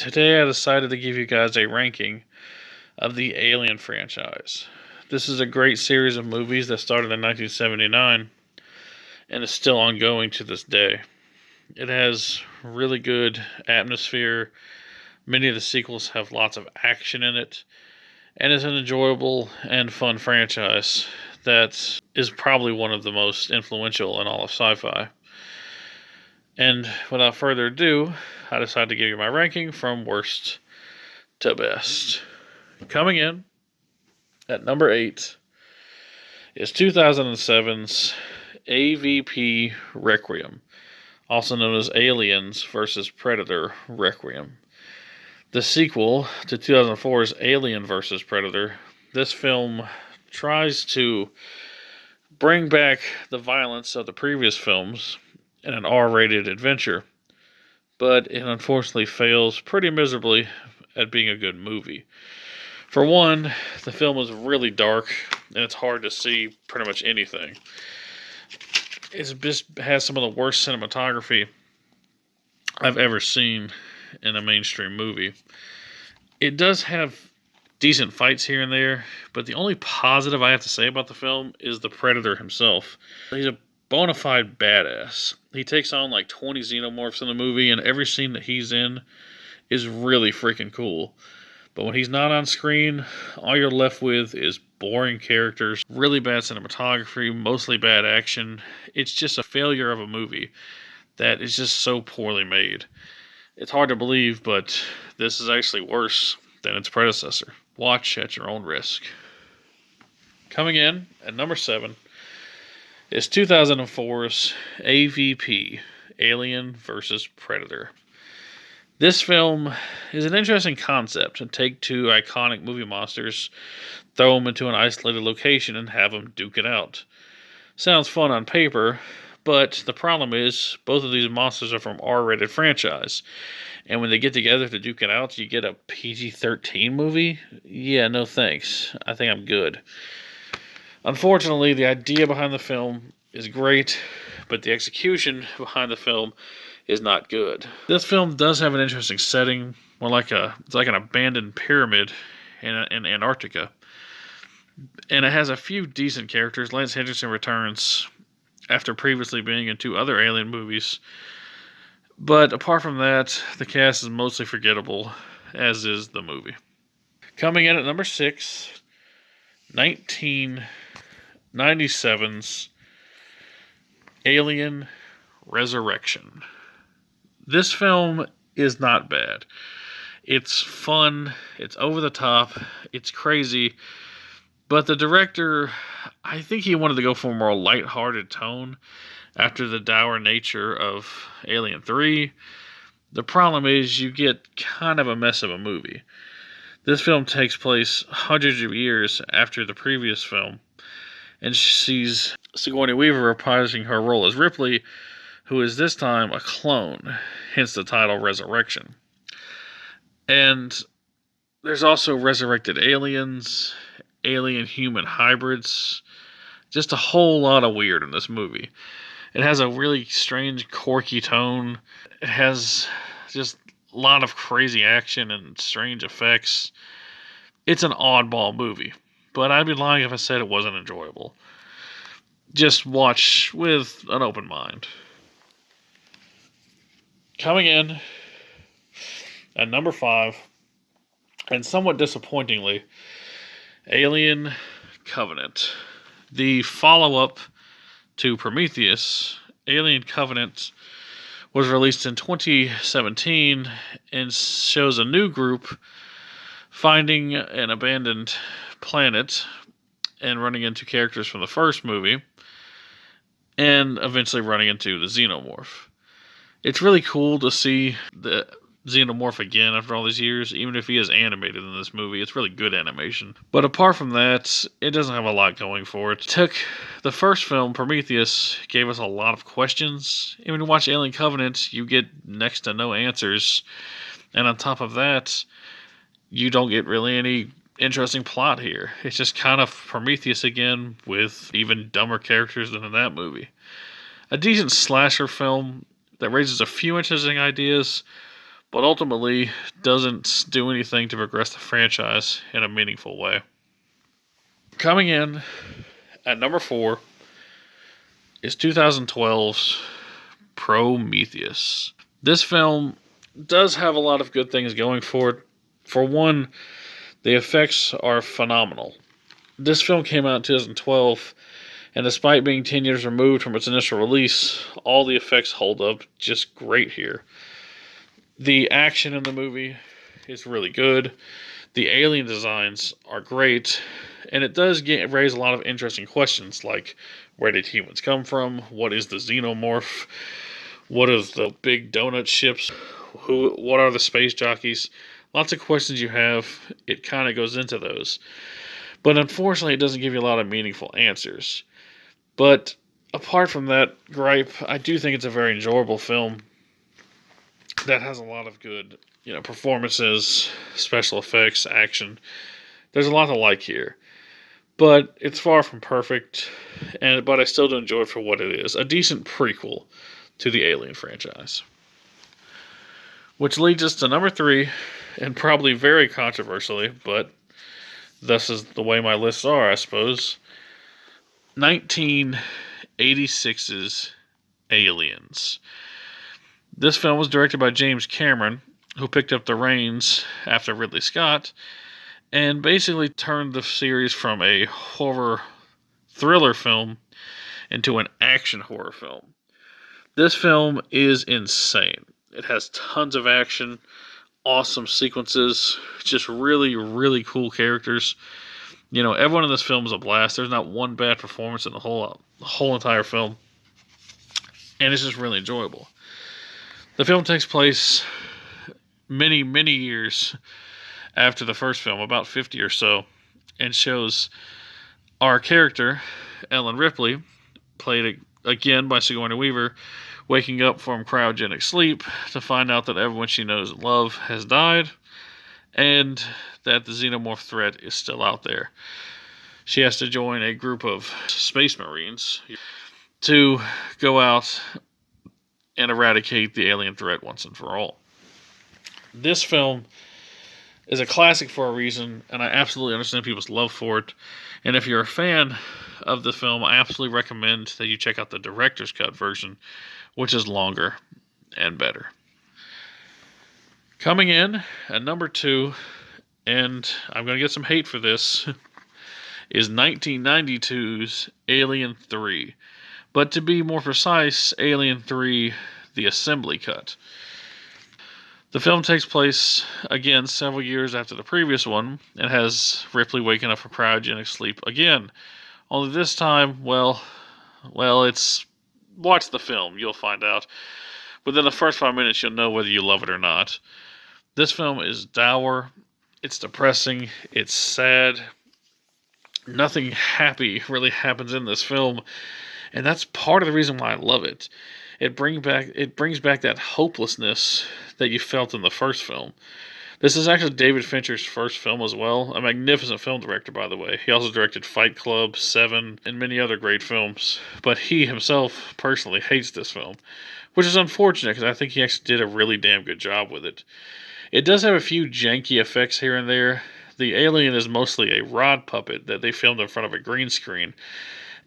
Today I decided to give you guys a ranking of the Alien franchise. This is a great series of movies that started in 1979 and is still ongoing to this day. It has really good atmosphere. Many of the sequels have lots of action in it, and it's an enjoyable and fun franchise that is probably one of the most influential in all of sci-fi. And without further ado, I decided to give you my ranking from worst to best. Coming in at number 8 is 2007's AVP Requiem, also known as Aliens vs. Predator Requiem. The sequel to 2004's Alien vs. Predator, this film tries to bring back the violence of the previous films in an R-rated adventure, but it unfortunately fails pretty miserably at being a good movie. For one, the film is really dark, and it's hard to see pretty much anything. It just has some of the worst cinematography I've ever seen in a mainstream movie. It does have decent fights here and there, but the only positive I have to say about the film is the Predator himself. He's a bona fide badass. He takes on like 20 xenomorphs in the movie, and every scene that he's in is really freaking cool. But when he's not on screen, all you're left with is boring characters, really bad cinematography, mostly bad action. It's just a failure of a movie that is just so poorly made. It's hard to believe, but this is actually worse than its predecessor. Watch at your own risk. Coming in at number 7 is 2004's AVP, Alien vs. Predator. This film is an interesting concept to take two iconic movie monsters, throw them into an isolated location, and have them duke it out. Sounds fun on paper, but the problem is both of these monsters are from R-rated franchise. And when they get together to duke it out, you get a PG-13 movie? Yeah, no thanks. I think I'm good. Unfortunately, the idea behind the film is great, but the execution behind the film is not good. This film does have an interesting setting, it's like an abandoned pyramid in Antarctica. And it has a few decent characters. Lance Henriksen returns after previously being in 2 other Alien movies. But apart from that, the cast is mostly forgettable, as is the movie. Coming in at number 6, 1997's Alien Resurrection. This film is not bad. It's fun, it's over the top, it's crazy, but the director, I think he wanted to go for a more lighthearted tone after the dour nature of Alien 3. The problem is you get kind of a mess of a movie. This film takes place hundreds of years after the previous film, and sees Sigourney Weaver reprising her role as Ripley, who is this time a clone, hence the title Resurrection. And there's also resurrected aliens, alien-human hybrids, just a whole lot of weird in this movie. It has a really strange, quirky tone. It has just a lot of crazy action and strange effects. It's an oddball movie, but I'd be lying if I said it wasn't enjoyable. Just watch with an open mind. Coming in at number 5, and somewhat disappointingly, Alien Covenant. The follow-up to Prometheus, Alien Covenant, was released in 2017 and shows a new group finding an abandoned planet and running into characters from the first movie, and eventually running into the Xenomorph. It's really cool to see the Xenomorph again after all these years, even if he is animated in this movie. It's really good animation. But apart from that, it doesn't have a lot going for it. The first film, Prometheus, gave us a lot of questions. And when you watch Alien Covenant, you get next to no answers. And on top of that, you don't get really any interesting plot here. It's just kind of Prometheus again, with even dumber characters than in that movie. A decent slasher film that raises a few interesting ideas, but ultimately doesn't do anything to progress the franchise in a meaningful way. Coming in at number 4 is 2012's Prometheus. This film does have a lot of good things going for it. For one, the effects are phenomenal. This film came out in 2012, and despite being 10 years removed from its initial release, all the effects hold up just great here. The action in the movie is really good. The alien designs are great, and it does raise a lot of interesting questions like, where did humans come from? What is the xenomorph? What is the big donut ships? What are the space jockeys? Lots of questions you have. It kind of goes into those. But unfortunately, it doesn't give you a lot of meaningful answers. But apart from that gripe, I do think it's a very enjoyable film that has a lot of good, performances, special effects, action. There's a lot to like here. But it's far from perfect, but I still do enjoy it for what it is. A decent prequel to the Alien franchise. Which leads us to number 3, and probably very controversially, but this is the way my lists are, I suppose. 1986's Aliens. This film was directed by James Cameron, who picked up the reins after Ridley Scott, and basically turned the series from a horror thriller film into an action horror film. This film is insane. It has tons of action, awesome sequences, just really, really cool characters. Everyone in this film is a blast. There's not one bad performance in the whole entire film. And it's just really enjoyable. The film takes place many, many years after the first film, about 50 or so, and shows our character, Ellen Ripley, played again by Sigourney Weaver, waking up from cryogenic sleep to find out that everyone she knows and loves has died, and that the xenomorph threat is still out there. She has to join a group of space marines to go out and eradicate the alien threat once and for all. This film is a classic for a reason, and I absolutely understand people's love for it. And if you're a fan of the film, I absolutely recommend that you check out the director's cut version, which is longer and better. Coming in at number 2, and I'm going to get some hate for this, is 1992's Alien 3. But to be more precise, Alien 3, the assembly cut. The film takes place, again, several years after the previous one, and has Ripley waking up from cryogenic sleep again. Only this time, well, it's... Watch the film, you'll find out. Within the first 5 minutes, you'll know whether you love it or not. This film is dour, it's depressing, it's sad. Nothing happy really happens in this film, and that's part of the reason why I love it. It brings back that hopelessness that you felt in the first film. This is actually David Fincher's first film as well. A magnificent film director, by the way. He also directed Fight Club, Seven, and many other great films. But he himself personally hates this film, which is unfortunate because I think he actually did a really damn good job with it. It does have a few janky effects here and there. The alien is mostly a rod puppet that they filmed in front of a green screen.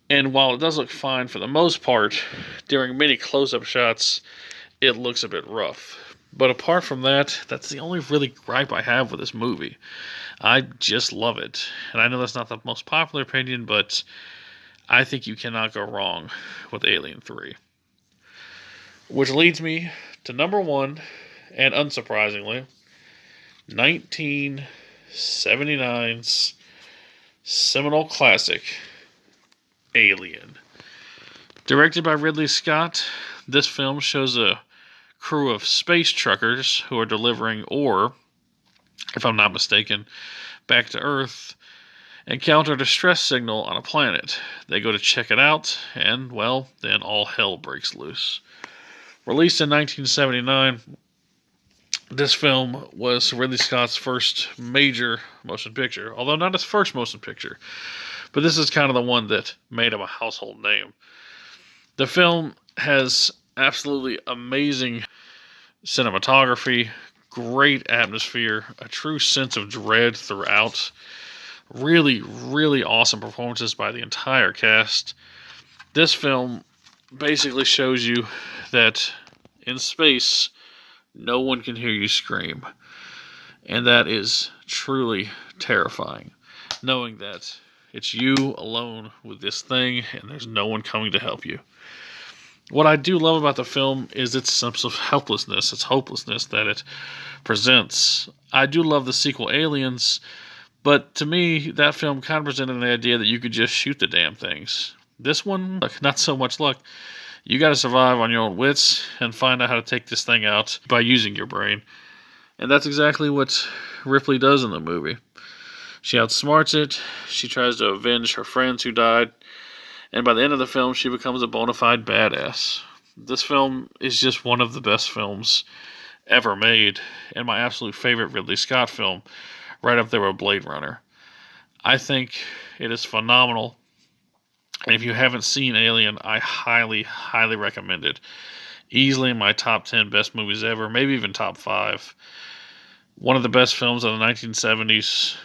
And while it does look fine for the most part, during many close-up shots, it looks a bit rough. But apart from that, that's the only really gripe I have with this movie. I just love it. And I know that's not the most popular opinion, but I think you cannot go wrong with Alien 3. Which leads me to number 1, and unsurprisingly, 1979's seminal classic, Alien. Directed by Ridley Scott, this film shows a crew of space truckers who are delivering ore, if I'm not mistaken, back to Earth, encounter a distress signal on a planet. They go to check it out, and, well, then all hell breaks loose. Released in 1979, this film was Ridley Scott's first major motion picture, although not his first motion picture. But this is kind of the one that made him a household name. The film has absolutely amazing cinematography, great atmosphere, a true sense of dread throughout. Really, really awesome performances by the entire cast. This film basically shows you that in space, no one can hear you scream. And that is truly terrifying, knowing that it's you alone with this thing and there's no one coming to help you. What I do love about the film is its sense of helplessness, its hopelessness that it presents. I do love the sequel Aliens, but to me, that film kind of presented the idea that you could just shoot the damn things. This one, not so much luck. You got to survive on your own wits and find out how to take this thing out by using your brain. And that's exactly what Ripley does in the movie. She outsmarts it, she tries to avenge her friends who died, and by the end of the film, she becomes a bona fide badass. This film is just one of the best films ever made, and my absolute favorite Ridley Scott film, right up there with Blade Runner. I think it is phenomenal, and if you haven't seen Alien, I highly, highly recommend it. Easily in my top 10 best movies ever, maybe even top 5. One of the best films of the 1970s,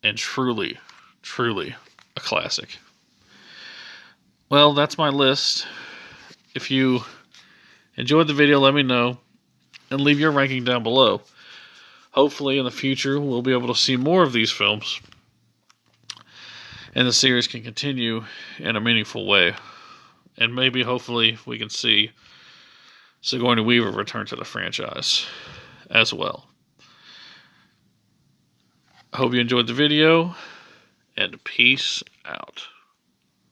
and truly, truly a classic. Well, that's my list. If you enjoyed the video, let me know, and leave your ranking down below. Hopefully, in the future, we'll be able to see more of these films, and the series can continue in a meaningful way. And maybe, hopefully, we can see Sigourney Weaver return to the franchise as well. I hope you enjoyed the video, and peace out.